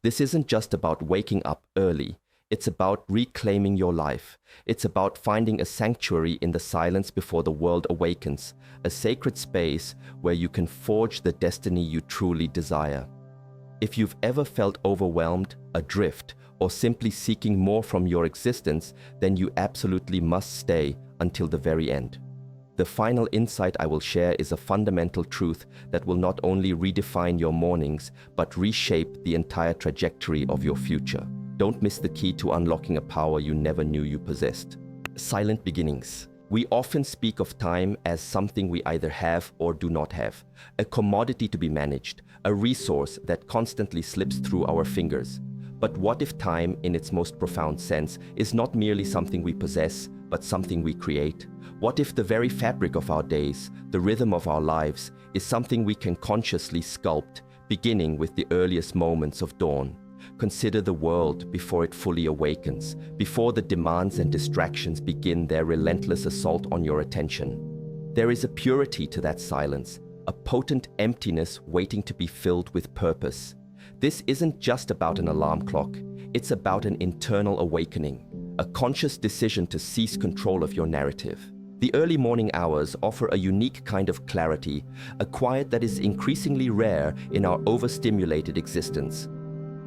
This isn't just about waking up early. It's about reclaiming your life. It's about finding a sanctuary in the silence before the world awakens, a sacred space where you can forge the destiny you truly desire. If you've ever felt overwhelmed, adrift, or simply seeking more from your existence, then you absolutely must stay until the very end. The final insight I will share is a fundamental truth that will not only redefine your mornings, but reshape the entire trajectory of your future. Don't miss the key to unlocking a power you never knew you possessed. Silent beginnings. We often speak of time as something we either have or do not have, a commodity to be managed, a resource that constantly slips through our fingers. But what if time, in its most profound sense, is not merely something we possess, but something we create? What if the very fabric of our days, the rhythm of our lives, is something we can consciously sculpt, beginning with the earliest moments of dawn? Consider the world before it fully awakens, before the demands and distractions begin their relentless assault on your attention. There is a purity to that silence, a potent emptiness waiting to be filled with purpose. This isn't just about an alarm clock, it's about an internal awakening, a conscious decision to seize control of your narrative. The early morning hours offer a unique kind of clarity, a quiet that is increasingly rare in our overstimulated existence.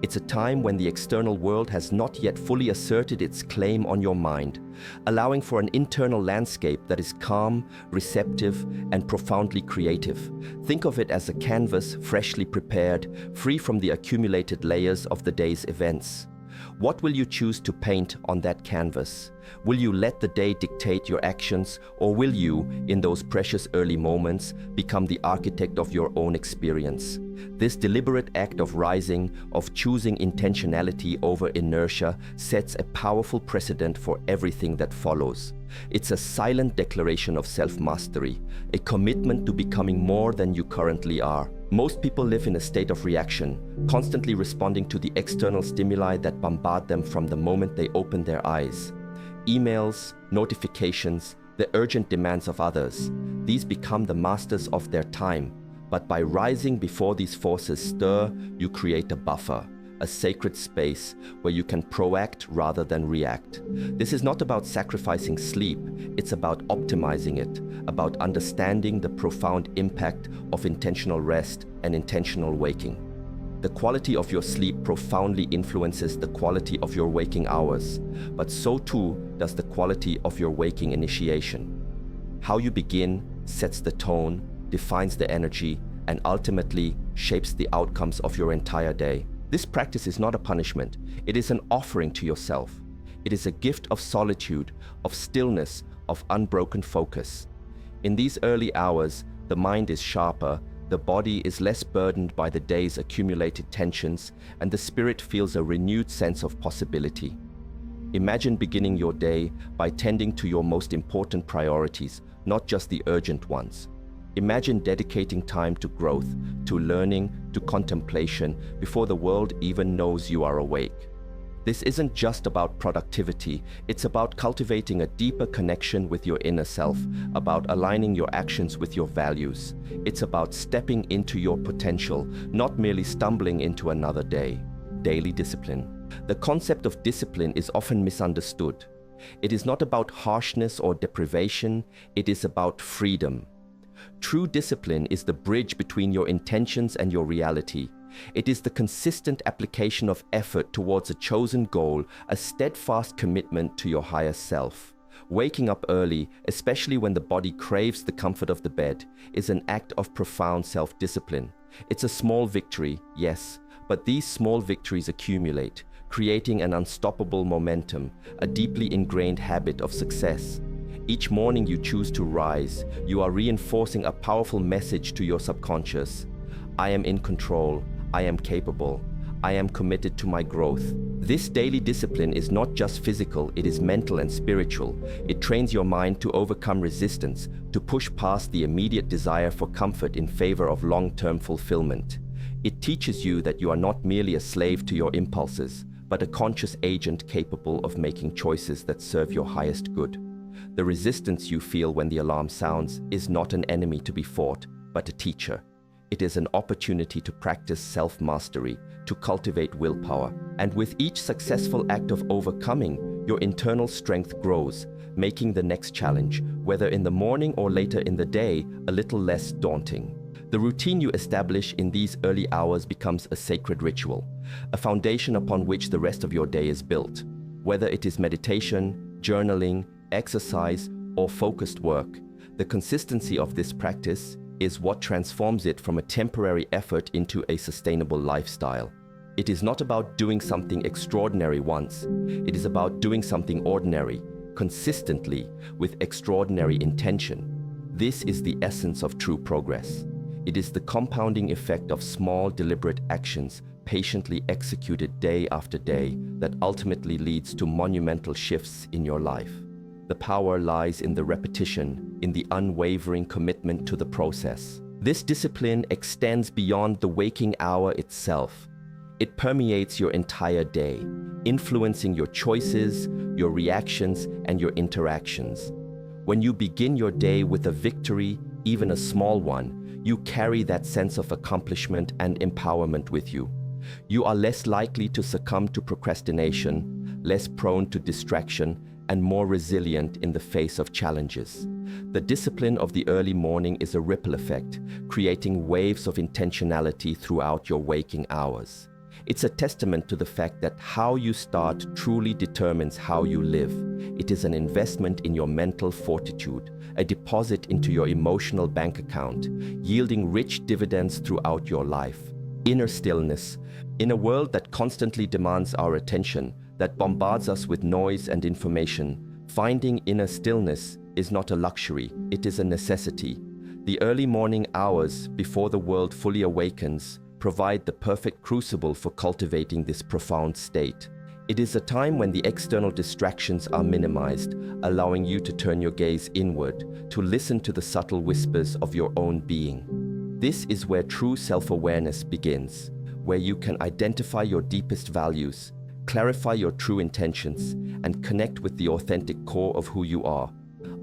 It's a time when the external world has not yet fully asserted its claim on your mind, allowing for an internal landscape that is calm, receptive, and profoundly creative. Think of it as a canvas freshly prepared, free from the accumulated layers of the day's events. What will you choose to paint on that canvas? Will you let the day dictate your actions, or will you, in those precious early moments, become the architect of your own experience? This deliberate act of rising, of choosing intentionality over inertia, sets a powerful precedent for everything that follows. It's a silent declaration of self-mastery, a commitment to becoming more than you currently are. Most people live in a state of reaction, constantly responding to the external stimuli that bombard them from the moment they open their eyes. Emails, notifications, the urgent demands of others. These become the masters of their time. But by rising before these forces stir, you create a buffer, a sacred space where you can proact rather than react. This is not about sacrificing sleep, it's about optimizing it, about understanding the profound impact of intentional rest and intentional waking. The quality of your sleep profoundly influences the quality of your waking hours, but so too does the quality of your waking initiation. How you begin sets the tone, defines the energy, and ultimately shapes the outcomes of your entire day. This practice is not a punishment, it is an offering to yourself. It is a gift of solitude, of stillness, of unbroken focus. In these early hours, the mind is sharper, the body is less burdened by the day's accumulated tensions, and the spirit feels a renewed sense of possibility. Imagine beginning your day by tending to your most important priorities, not just the urgent ones. Imagine dedicating time to growth, to learning, to contemplation, before the world even knows you are awake. This isn't just about productivity, it's about cultivating a deeper connection with your inner self, about aligning your actions with your values. It's about stepping into your potential, not merely stumbling into another day. Daily discipline. The concept of discipline is often misunderstood. It is not about harshness or deprivation, it is about freedom. True discipline is the bridge between your intentions and your reality. It is the consistent application of effort towards a chosen goal, a steadfast commitment to your higher self. Waking up early, especially when the body craves the comfort of the bed, is an act of profound self-discipline. It's a small victory, yes, but these small victories accumulate, creating an unstoppable momentum, a deeply ingrained habit of success. Each morning you choose to rise, you are reinforcing a powerful message to your subconscious. I am in control, I am capable, I am committed to my growth. This daily discipline is not just physical, it is mental and spiritual. It trains your mind to overcome resistance, to push past the immediate desire for comfort in favor of long-term fulfillment. It teaches you that you are not merely a slave to your impulses, but a conscious agent capable of making choices that serve your highest good. The resistance you feel when the alarm sounds is not an enemy to be fought, but a teacher. It is an opportunity to practice self-mastery, to cultivate willpower. And with each successful act of overcoming, your internal strength grows, making the next challenge, whether in the morning or later in the day, a little less daunting. The routine you establish in these early hours becomes a sacred ritual, a foundation upon which the rest of your day is built. Whether it is meditation, journaling, exercise, or focused work, the consistency of this practice is what transforms it from a temporary effort into a sustainable lifestyle. It is not about doing something extraordinary once. It is about doing something ordinary, consistently, with extraordinary intention. This is the essence of true progress. It is the compounding effect of small, deliberate actions, patiently executed day after day, that ultimately leads to monumental shifts in your life. The power lies in the repetition, in the unwavering commitment to the process. This discipline extends beyond the waking hour itself. It permeates your entire day, influencing your choices, your reactions, and your interactions. When you begin your day with a victory, even a small one, you carry that sense of accomplishment and empowerment with you. You are less likely to succumb to procrastination, less prone to distraction, and more resilient in the face of challenges. The discipline of the early morning is a ripple effect, creating waves of intentionality throughout your waking hours. It's a testament to the fact that how you start truly determines how you live. It is an investment in your mental fortitude, a deposit into your emotional bank account, yielding rich dividends throughout your life. Inner stillness. In a world that constantly demands our attention, that bombards us with noise and information, finding inner stillness is not a luxury, it is a necessity. The early morning hours, before the world fully awakens, provide the perfect crucible for cultivating this profound state. It is a time when the external distractions are minimized, allowing you to turn your gaze inward, to listen to the subtle whispers of your own being. This is where true self-awareness begins, where you can identify your deepest values, clarify your true intentions, and connect with the authentic core of who you are,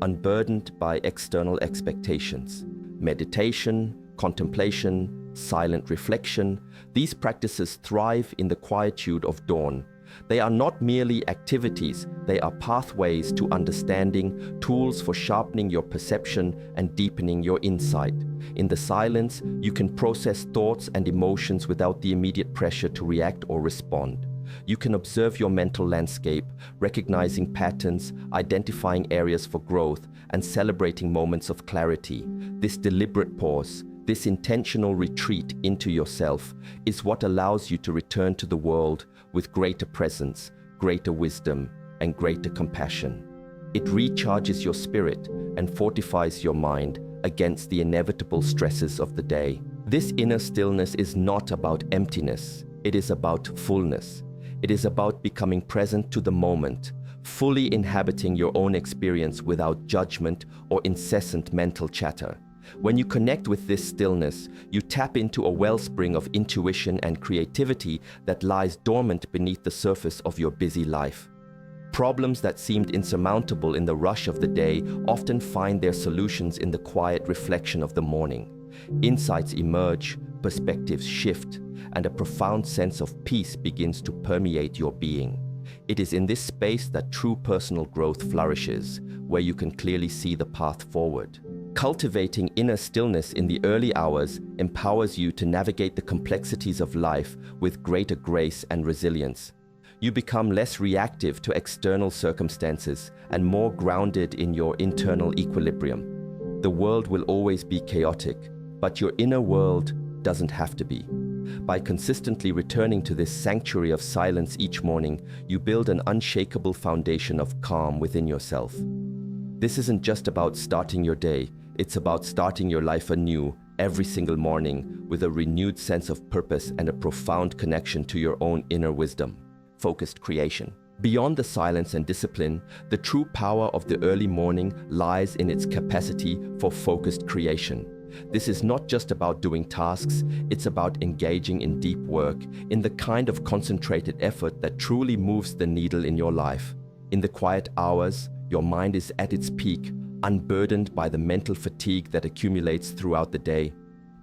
unburdened by external expectations. Meditation, contemplation, silent reflection, these practices thrive in the quietude of dawn. They are not merely activities, they are pathways to understanding, tools for sharpening your perception and deepening your insight. In the silence, you can process thoughts and emotions without the immediate pressure to react or respond. You can observe your mental landscape, recognizing patterns, identifying areas for growth, and celebrating moments of clarity. This deliberate pause, this intentional retreat into yourself, is what allows you to return to the world with greater presence, greater wisdom, and greater compassion. It recharges your spirit and fortifies your mind against the inevitable stresses of the day. This inner stillness is not about emptiness, it is about fullness. It is about becoming present to the moment, fully inhabiting your own experience without judgment or incessant mental chatter. When you connect with this stillness, you tap into a wellspring of intuition and creativity that lies dormant beneath the surface of your busy life. Problems that seemed insurmountable in the rush of the day often find their solutions in the quiet reflection of the morning. Insights emerge, perspectives shift, and a profound sense of peace begins to permeate your being. It is in this space that true personal growth flourishes, where you can clearly see the path forward. Cultivating inner stillness in the early hours empowers you to navigate the complexities of life with greater grace and resilience. You become less reactive to external circumstances and more grounded in your internal equilibrium. The world will always be chaotic, but your inner world doesn't have to be. By consistently returning to this sanctuary of silence each morning, you build an unshakable foundation of calm within yourself. This isn't just about starting your day, it's about starting your life anew every single morning with a renewed sense of purpose and a profound connection to your own inner wisdom. Focused creation. Beyond the silence and discipline, the true power of the early morning lies in its capacity for focused creation. This is not just about doing tasks, it's about engaging in deep work, in the kind of concentrated effort that truly moves the needle in your life. In the quiet hours, your mind is at its peak, unburdened by the mental fatigue that accumulates throughout the day.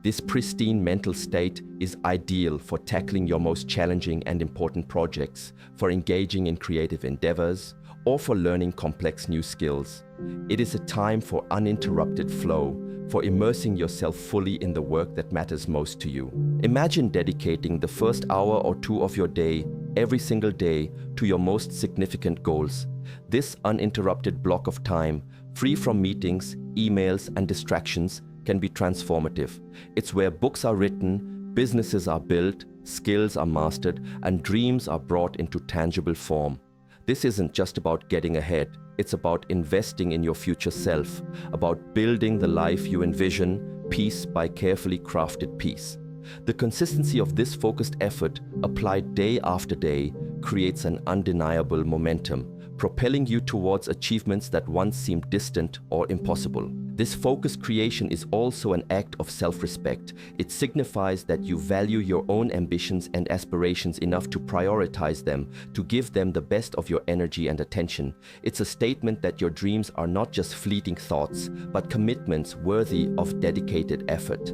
This pristine mental state is ideal for tackling your most challenging and important projects, for engaging in creative endeavors, or for learning complex new skills. It is a time for uninterrupted flow, for immersing yourself fully in the work that matters most to you. Imagine dedicating the first hour or two of your day, every single day, to your most significant goals. This uninterrupted block of time, free from meetings, emails, and distractions, can be transformative. It's where books are written, businesses are built, skills are mastered, and dreams are brought into tangible form. This isn't just about getting ahead. It's about investing in your future self, about building the life you envision, piece by carefully crafted piece. The consistency of this focused effort, applied day after day, creates an undeniable momentum, propelling you towards achievements that once seemed distant or impossible. This focused creation is also an act of self-respect. It signifies that you value your own ambitions and aspirations enough to prioritize them, to give them the best of your energy and attention. It's a statement that your dreams are not just fleeting thoughts, but commitments worthy of dedicated effort.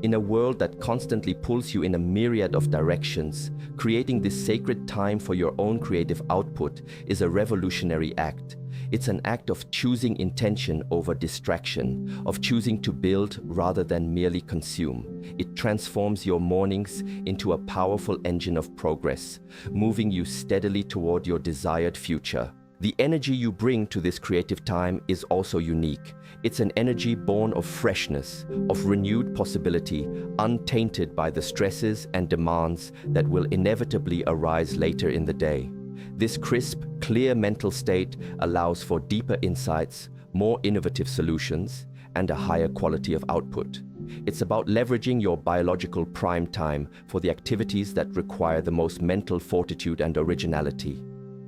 In a world that constantly pulls you in a myriad of directions, creating this sacred time for your own creative output is a revolutionary act. It's an act of choosing intention over distraction, of choosing to build rather than merely consume. It transforms your mornings into a powerful engine of progress, moving you steadily toward your desired future. The energy you bring to this creative time is also unique. It's an energy born of freshness, of renewed possibility, untainted by the stresses and demands that will inevitably arise later in the day. This crisp, clear mental state allows for deeper insights, more innovative solutions, and a higher quality of output. It's about leveraging your biological prime time for the activities that require the most mental fortitude and originality.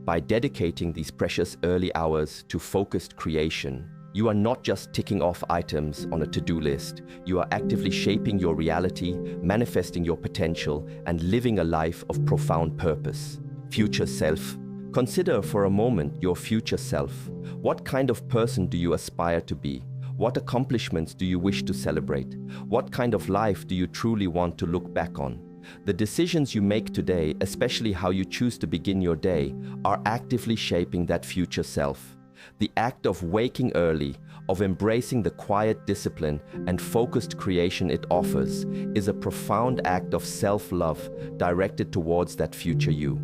By dedicating these precious early hours to focused creation, you are not just ticking off items on a to-do list. You are actively shaping your reality, manifesting your potential, and living a life of profound purpose. Future self. Consider for a moment your future self. What kind of person do you aspire to be? What accomplishments do you wish to celebrate? What kind of life do you truly want to look back on? The decisions you make today, especially how you choose to begin your day, are actively shaping that future self. The act of waking early, of embracing the quiet discipline and focused creation it offers, is a profound act of self-love directed towards that future you.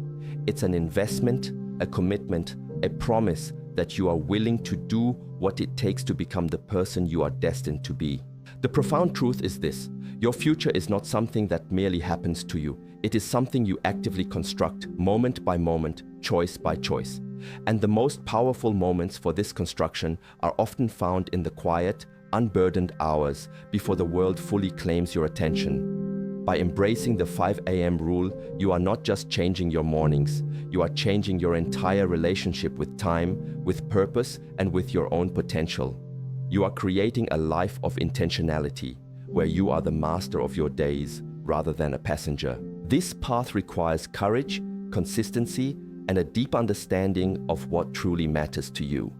It's an investment, a commitment, a promise that you are willing to do what it takes to become the person you are destined to be. The profound truth is this: your future is not something that merely happens to you. It is something you actively construct, moment by moment, choice by choice. And the most powerful moments for this construction are often found in the quiet, unburdened hours before the world fully claims your attention. By embracing the 5 a.m. rule, you are not just changing your mornings, you are changing your entire relationship with time, with purpose, and with your own potential. You are creating a life of intentionality, where you are the master of your days rather than a passenger. This path requires courage, consistency, and a deep understanding of what truly matters to you.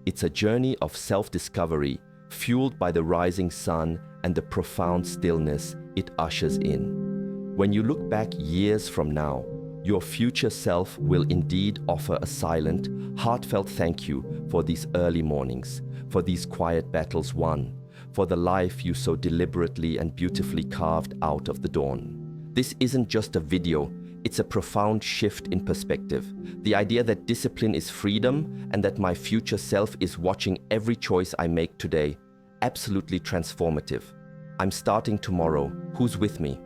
It's a journey of self-discovery, fueled by the rising sun and the profound stillness it ushers in. When you look back years from now, your future self will indeed offer a silent, heartfelt thank you for these early mornings, for these quiet battles won, for the life you so deliberately and beautifully carved out of the dawn. This isn't just a video, it's a profound shift in perspective. The idea that discipline is freedom and that my future self is watching every choice I make today. Absolutely transformative. I'm starting tomorrow. Who's with me?